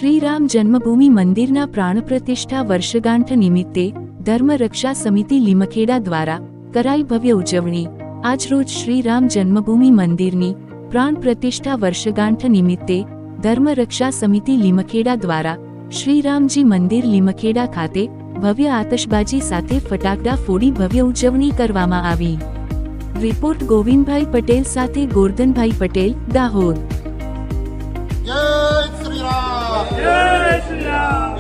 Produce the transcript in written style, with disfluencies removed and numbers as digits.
શ્રીરામ જન્મભૂમિ મંદિરના પ્રાણ પ્રતિષ્ઠા વર્ષગાંઠ નિમિત્તે ધર્મરક્ષા સમિતિ લીમખેડા દ્વારા કરાઈ ભવ્ય ઉજવણી। આજરોજ શ્રીરામ જન્મભૂમિ મંદિરની પ્રાણ પ્રતિષ્ઠા વર્ષગાંઠ નિમિત્તે ધર્મરક્ષા સમિતિ લીમખેડા દ્વારા શ્રીરામજી મંદિર લીમખેડા ખાતે ભવ્ય આતશબાજી સાથે ફટાકડા ફોડી ભવ્ય ઉજવણી કરવામાં આવી। રિપોર્ટ ગોવિંદભાઈ પટેલ સાથે ગોરધનભાઈ પટેલ, દાહોદ। જય શ્રી રામ, જય શ્રી રામ।